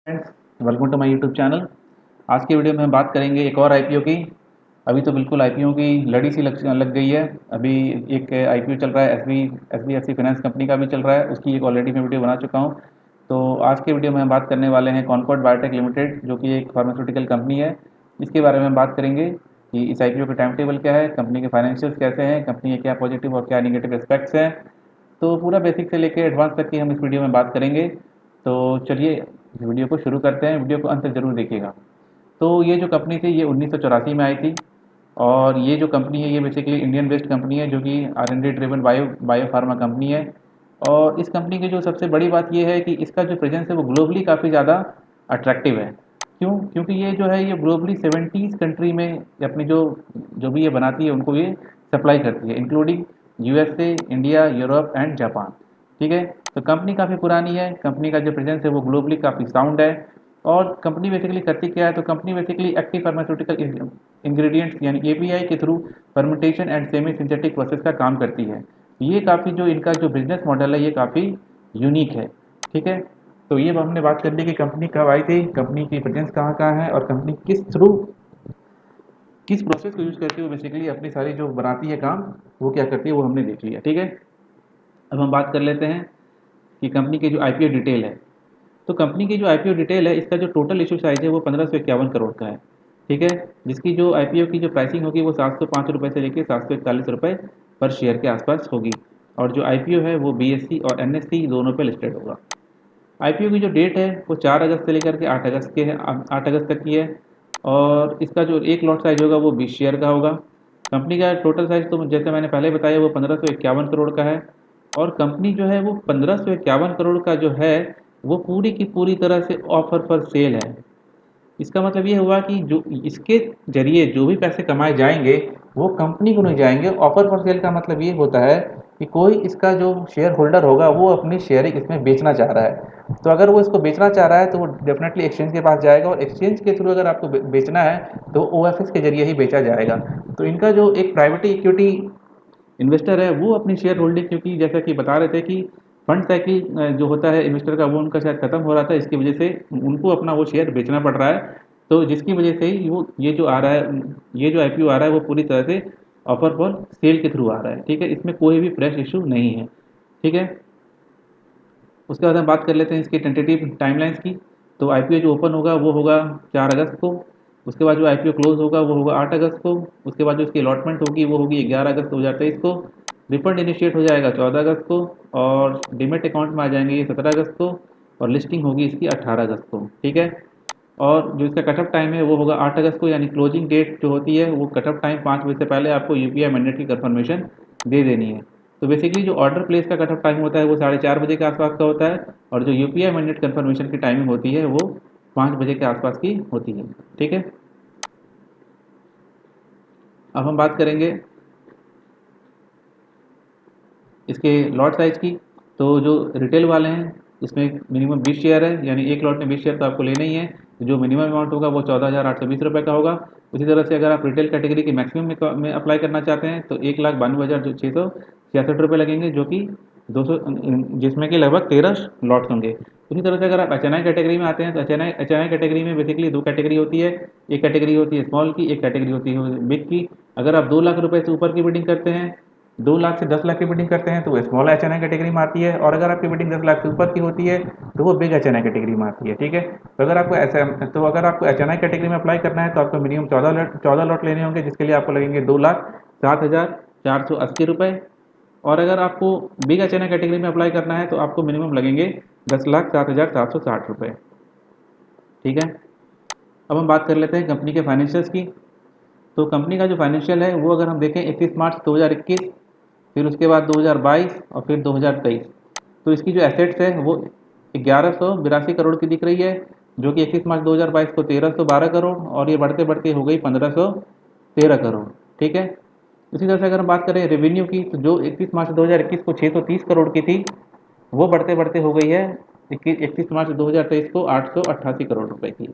Friends, welcome to my YouTube channel. आज की video में हम बात करेंगे एक और आईपीओ की। अभी तो बिल्कुल आईपीओ की लड़ी सी लग गई है। अभी एक आईपीओ चल रहा है, एसबीएफसी फाइनेंस कंपनी का भी चल रहा है। उसकी एक ऑलरेडी मैं वीडियो बना चुका हूँ। तो आज के वीडियो में हम बात करने वाले हैं कॉनकॉर्ड बायोटेक लिमिटेड, जो कि एक फार्मास्यूटिकल कंपनी है। इसके बारे में हम बात करेंगे कि इस आईपीओ का टाइम टेबल क्या है, कंपनी के फाइनेंशियल्स कैसे हैं, कंपनी के क्या पॉजिटिव और क्या निगेटिव एस्पेक्ट्स हैं। तो पूरा बेसिक से लेकर एडवांस तक की हम इस वीडियो में बात करेंगे। तो चलिए इस वीडियो को शुरू करते हैं। वीडियो को अंत तक जरूर देखिएगा। तो ये जो कंपनी थी ये 1984 में आई थी। और ये जो कंपनी है ये बेसिकली इंडियन बेस्ड कंपनी है, जो कि R&D driven bio pharma company है। और इस कंपनी की जो सबसे बड़ी बात ये है कि इसका जो प्रेजेंस है वो ग्लोबली काफ़ी ज़्यादा अट्रैक्टिव है। क्यों? क्योंकि ये जो है ये ग्लोबली 70 कंट्री में अपनी जो जो भी ये बनाती है उनको ये सप्लाई करती है, including USA, India, Europe and Japan. ठीक है। तो कंपनी काफ़ी पुरानी है, कंपनी का जो प्रेजेंस है वो ग्लोबली काफ़ी साउंड है। और कंपनी बेसिकली करती क्या है, तो company basically active pharmaceutical ingredients यानी एपीआई के through fermentation and semi synthetic process का काम करती है। ये काफ़ी जो इनका जो बिजनेस मॉडल है ये काफ़ी यूनिक है। ठीक है। तो ये हमने बात कर ली कि कंपनी कब आई थी, कंपनी की प्रेजेंस कहाँ कहाँ है, और कंपनी किस प्रोसेस को यूज़ करके वो बेसिकली अपनी सारी जो बनाती है काम वो क्या करती है वो हमने देख लिया। ठीक है। अब हम बात कर लेते हैं कि कंपनी की जो आईपीओ डिटेल है। तो कंपनी की जो आईपीओ डिटेल है, इसका जो टोटल इशू साइज है वो 1551 करोड़ का है। ठीक है। जिसकी जो आईपीओ की जो प्राइसिंग होगी वो 705 रुपये से लेकर 741 रुपये पर शेयर के आसपास होगी। और जो आईपीओ है वो बीएससी और एनएससी दोनों पे लिस्टेड होगा। आईपीओ की जो डेट है वो 4 अगस्त से लेकर के 8 अगस्त के है, 8 अगस्त तक की है। और इसका जो एक लॉट साइज होगा वो 20 शेयर का होगा। कंपनी का टोटल साइज तो जैसे मैंने पहले बताया वो 1551 करोड़ का है। और कंपनी जो है वो 1551 करोड़ का जो है वो पूरी की पूरी तरह से ऑफर पर सेल है। इसका मतलब ये हुआ कि जो इसके जरिए जो भी पैसे कमाए जाएंगे वो कंपनी को नहीं जाएंगे। ऑफर फॉर सेल का मतलब ये होता है कि कोई इसका जो शेयर होल्डर होगा वो अपनी शेयरिंग इसमें बेचना चाह रहा है। तो अगर वो इसको बेचना चाह रहा है तो वो डेफिनेटली एक्सचेंज के पास जाएगा, और एक्सचेंज के थ्रू अगर आपको बेचना है तो ओएफएस के जरिए ही बेचा जाएगा। तो इनका जो एक प्राइवेट इक्विटी इन्वेस्टर है वो अपनी शेयर होल्डिंग, क्योंकि जैसा कि बता रहे थे कि फंड साइकिल जो होता है इन्वेस्टर का वो उनका शायद खत्म हो रहा था, इसकी वजह से उनको अपना वो शेयर बेचना पड़ रहा है। तो जिसकी वजह से ही वो ये जो आ रहा है, ये जो आईपीओ आ रहा है वो पूरी तरह से ऑफर फॉर सेल के थ्रू आ रहा है। ठीक है। इसमें कोई भी फ्रेश इशू नहीं है। ठीक है। उसके बाद हम बात कर लेते हैं इसकी टेंटेटिव टाइमलाइंस की। तो आईपीओ जो ओपन होगा वो होगा 4 अगस्त को। उसके बाद जो आईपीओ क्लोज होगा वो होगा 8 अगस्त को। उसके बाद जो इसकी अलॉटमेंट होगी वो होगी 11 अगस्त 2023 को। रिफंड इनिशिएट हो जाएगा 14 अगस्त को। और डीमेट अकाउंट में आ जाएंगे ये 17 अगस्त को। और लिस्टिंग होगी इसकी 18 अगस्त को। ठीक है। और जो इसका कटअप टाइम है वो होगा 8 अगस्त को, यानी क्लोजिंग डेट जो होती है वो कटअप टाइम 5 बजे से पहले आपको यूपीआई मैंडेट की कंफर्मेशन दे देनी है। तो बेसिकली जो ऑर्डर प्लेस का कटअप टाइम होता है वो 4:30 बजे के आसपास का होता है। और जो यूपीआई मैंडेट कंफर्मेशन की टाइमिंग होती है वो 5 बजे के आसपास की होती है। ठीक है। अब हम बात करेंगे इसके लॉट साइज की। तो जो रिटेल वाले हैं इसमें मिनिमम 20 शेयर है, यानी एक लॉट में 20 शेयर तो आपको लेना ही है। तो जो मिनिमम अमाउंट होगा वो 14,820 रुपये का होगा। उसी तरह से अगर आप रिटेल कैटेगरी की मैक्सिमम में अप्लाई करना चाहते हैं तो 1,92,666 रुपये लगेंगे, जो कि 200, जिसमें कि लगभग 13 लॉट्स होंगे। उसी तरह से अगर आप एच कैटेगरी में आते हैं तो एच कैटेगरी में बेसिकली दो कैटेगरी होती है। एक कैटेगरी होती है स्मॉल की, एक कैटेगरी होती है बिग की। अगर आप 2 लाख रुपए से ऊपर की बिडिंग करते हैं, 2 लाख से 10 लाख की बिडिंग करते हैं तो वो स्मॉल एच कैटेगरी में आती है। और अगर आपकी बिडिंग 10 लाख से ऊपर की होती है तो वो बिग एच कैटेगरी में आती है। ठीक है। तो अगर आपको एच कैटेगरी में अप्लाई करना है तो आपको मिनिमम 14 लॉट लेने होंगे, जिसके लिए आपको लगेंगे 2,07,480 रुपये। और अगर आपको बिग एच कैटेगरी में अप्लाई करना है तो आपको मिनिमम लगेंगे 10,07,760 रुपये। ठीक है। अब हम बात कर लेते हैं कंपनी के फाइनेंशियल्स की। तो कंपनी का जो फाइनेंशियल है वो अगर हम देखें 31 मार्च 2021, फिर उसके बाद 2022 और फिर 2023। तो इसकी जो एसेट्स है वो 1182 करोड़ की दिख रही है, जो कि 31 मार्च 2022 को 1312 करोड़, और ये बढ़ते बढ़ते हो गई 1513 करोड़। ठीक है। उसी तरह से अगर हम बात करें रेवेन्यू की, तो जो 31 मार्च 2021 को 630 करोड़ की थी वो बढ़ते बढ़ते हो गई है 31 मार्च 2023 को 888 करोड़ रुपए की।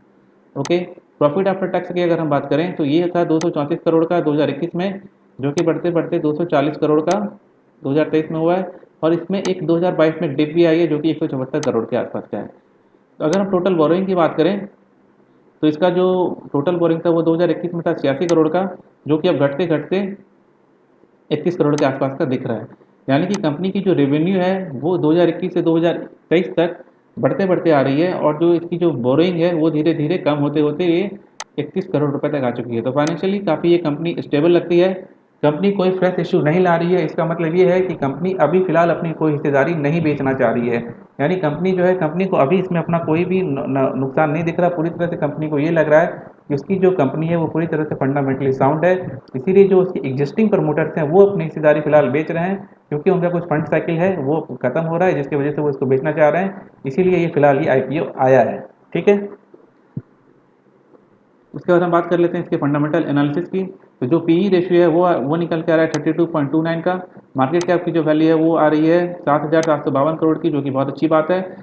ओके। प्रॉफिट आफ्टर टैक्स की अगर हम बात करें तो ये था 234 करोड़ का 2021 में, जो कि बढ़ते बढ़ते 240 करोड़ का 2023 में हुआ है। और इसमें एक 2022 में डिप भी आई है जो कि 174 करोड़ के आसपास का है। तो अगर हम टोटल बोरोइंग की बात करें तो इसका जो टोटल बोरिंग था वो 2021 में था 86 करोड़ का, जो कि अब घटते घटते 31 करोड़ के आसपास का दिख रहा है। यानी कि कंपनी की जो रेवेन्यू है वो 2021 से 2023 तक बढ़ते बढ़ते आ रही है, और जो इसकी जो बोरिंग है वो धीरे धीरे कम होते होते ये 31 करोड़ रुपए तक आ चुकी है। तो फाइनेंशियली काफ़ी ये कंपनी स्टेबल लगती है। कंपनी कोई फ्रेश इशू नहीं ला रही है, इसका मतलब ये है कि कंपनी अभी फिलहाल अपनी कोई हिस्सेदारी नहीं बेचना चाह रही है। यानी कंपनी जो है, कंपनी को अभी इसमें अपना कोई भी नुकसान नहीं दिख रहा। पूरी तरह से कंपनी को ये लग रहा है कि उसकी जो कंपनी है वो पूरी तरह से फंडामेंटली साउंड है। इसीलिए जो उसकी एग्जिस्टिंग प्रमोटर्स हैं वो अपनी हिस्सेदारी फिलहाल बेच रहे हैं, क्योंकि उनका कुछ फंड साइकिल है वो खत्म हो रहा है, जिसकी वजह से वो इसको बेचना चाह रहे हैं। इसीलिए ये फिलहाल ये आईपीओ आया है। ठीक है, उसके बाद हम बात कर लेते हैं इसके फंडामेंटल एनालिसिस की। तो जो पीई रेशियो है वो निकल के आ रहा है 32.29 का। मार्केट कैप की जो वैल्यू है वो आ रही है 7,752 करोड़ की, जो कि बहुत अच्छी बात है।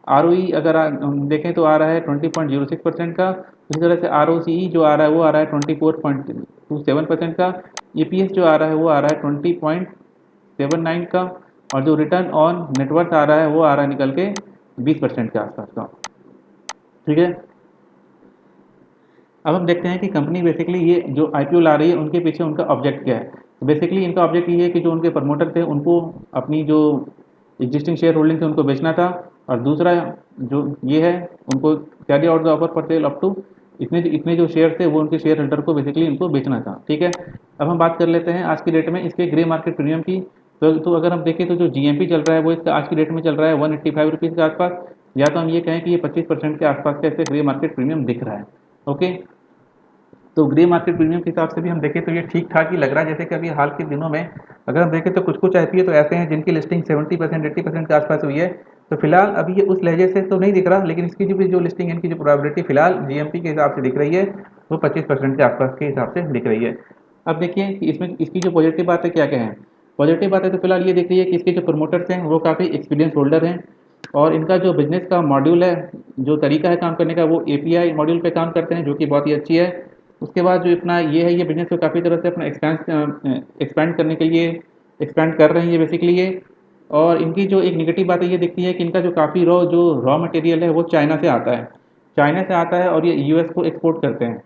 आरओई अगर हम देखें तो आ रहा है 20.06% का। इसी तरह से आरओसीई जो आ रहा है वो आ रहा है 24.27% का। ईपीएस जो आ रहा है वो आ रहा है 20.79 का। और जो रिटर्न ऑन नेटवर्थ आ रहा है वो आ रहा है निकल के 20% के आसपास का। ठीक है, अब हम देखते हैं कि कंपनी बेसिकली ये जो आईपीओ ला रही है उनके पीछे उनका ऑब्जेक्ट क्या है। तो बेसिकली इनका ऑब्जेक्ट ये है कि जो उनके प्रमोटर थे उनको अपनी जो एग्जिस्टिंग शेयर होल्डिंग थे उनको बेचना था। और दूसरा जो ये है, उनको carry out the offer for sale up to इतने जो शेयर थे वो उनके शेयर होल्डर को बेसिकली उनको बेचना था। ठीक है, अब हम बात कर लेते हैं आज की डेट में इसके ग्रे मार्केट प्रीमियम की। तो अगर हम देखें तो जो जीएमपी चल रहा है वो इसका आज की डेट में चल रहा है 185 रुपीज़ के आसपास। या तो हम ये कहें कि ये 25% के आसपास का इससे ग्रे मार्केट प्रीमियम दिख रहा है। ओके, तो ग्रे मार्केट प्रीमियम के हिसाब से भी हम देखें तो ये ठीक ठाक ही लग रहा है। जैसे कि अभी हाल के दिनों में अगर हम देखें तो कुछ कुछ आईपीओ तो ऐसे हैं जिनकी लिस्टिंग 70% 80% के आसपास हुई है। तो फिलहाल अभी ये उस लहजे से तो नहीं दिख रहा, लेकिन इसकी जो लिस्टिंग है, इनकी जो प्रोबेबिलिटी फिलहाल जीएमपी के हिसाब से दिख रही है वो 25% के आसपास के हिसाब से दिख रही है। अब देखिए कि इसमें इसकी जो पॉजिटिव बात है क्या क्या है। पॉजिटिव बात है तो फिलहाल ये दिख रही है कि इसके जो प्रमोटर्स हैं वो काफ़ी एक्सपीरियंस होल्डर हैं, और इनका जो बिजनेस का मॉड्यूल है, जो तरीका है काम करने का, वो एपीआई मॉड्यूल पे काम करते हैं, जो कि बहुत ही अच्छी है। उसके बाद जो अपना ये है, ये बिजनेस को काफ़ी तरह से अपना एक्सपैंड करने के लिए एक्सपैंड कर रहे हैं ये बेसिकली ये। और इनकी जो एक निगेटिव बात है ये दिखती है कि इनका जो काफ़ी रॉ मटेरियल है वो चाइना से आता है। चाइना से आता है और ये यूएस को एक्सपोर्ट करते हैं।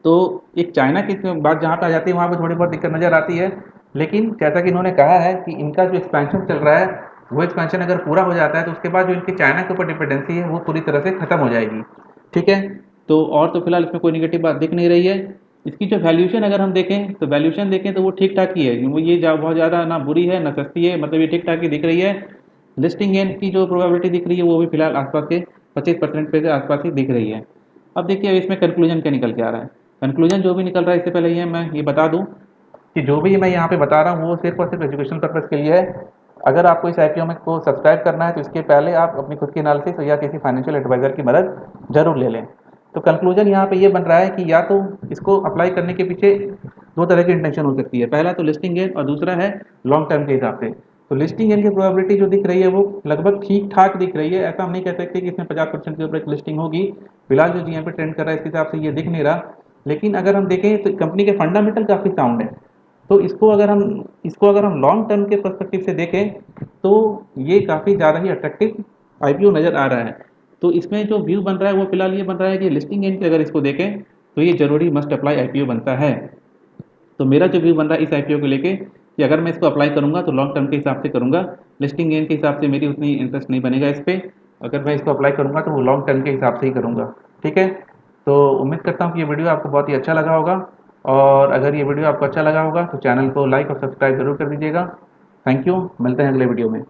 तो एक चाइना की बात जहाँ पे आ जाती है वहाँ पे थोड़ी बहुत दिक्कत नज़र आती है। लेकिन जैसा कि इन्होंने कहा है कि इनका जो एक्सपेंशन चल रहा है वो एक्सपेंशन अगर पूरा हो जाता है तो उसके बाद जो इनकी चाइना के ऊपर डिपेंडेंसी है वो पूरी तरह से खत्म हो जाएगी। ठीक है, तो और तो फिलहाल इसमें कोई निगेटिव बात दिख नहीं रही है। इसकी जो वैल्यूशन अगर हम देखें तो वैल्यूशन देखें तो वो ठीक ठाक ही है, वो ये बहुत ज़्यादा ना बुरी है ना सस्ती है, मतलब ये ठीक ठाक ही दिख रही है। लिस्टिंग गेन की जो प्रोबेबिलिटी दिख रही है वो भी फिलहाल आसपास के 25% पे के आसपास ही दिख रही है। अब देखिए अब इसमें कंक्लूजन क्या निकल के आ रहा है। कंक्लूजन जो भी निकल रहा है, इससे पहले ये मैं ये बता दूं कि जो भी मैं यहाँ पे बता रहा हूँ वो सिर्फ और सिर्फ एजुकेशन पर्पज़ के लिए है। अगर आपको इस आईपीओ में को सब्सक्राइब करना है तो इसके पहले आप अपनी खुद की एनालिसिस या किसी फाइनेंशियल एडवाइज़र की मदद जरूर ले लें। तो कंक्लूजन यहाँ पे ये बन रहा है कि या तो इसको अप्लाई करने के पीछे दो तरह की इंटेंशन हो सकती है। पहला तो लिस्टिंग गेन और दूसरा है लॉन्ग टर्म के हिसाब से। तो लिस्टिंग गेन की प्रोबेबिलिटी जो दिख रही है वो लगभग ठीक ठाक दिख रही है। ऐसा हम नहीं कह सकते कि इसमें 50% के ऊपर एक लिस्टिंग होगी। फिलहाल जो जीएमपी ट्रेंड कर रहा है इसके हिसाब से ये दिख नहीं रहा। लेकिन अगर हम देखें तो कंपनी के फंडामेंटल काफ़ी साउंड है। तो इसको अगर हम लॉन्ग टर्म के पर्सपेक्टिव से देखें तो ये काफ़ी ज़्यादा ही अट्रैक्टिव आईपीओ नज़र आ रहा है। तो इसमें जो व्यू बन रहा है वो फिलहाल ये बन रहा है कि लिस्टिंग गेन की अगर इसको देखें तो ये जरूरी मस्ट अप्लाई आईपीओ बनता है। तो मेरा जो व्यू बन रहा है इस आईपीओ को लेके कि अगर मैं इसको अप्लाई करूंगा तो लॉन्ग टर्म के हिसाब से करूंगा, लिस्टिंग गेन के हिसाब से मेरी उतनी इंटरेस्ट नहीं बनेगा इस पर। अगर मैं इसको अप्लाई करूंगा तो वो लॉन्ग टर्म के हिसाब से ही करूंगा। ठीक है, तो उम्मीद करता हूँ कि ये वीडियो आपको बहुत ही अच्छा लगा होगा, और अगर ये वीडियो आपको अच्छा लगा होगा तो चैनल को लाइक और सब्सक्राइब जरूर कर दीजिएगा। थैंक यू, मिलते हैं अगले वीडियो में।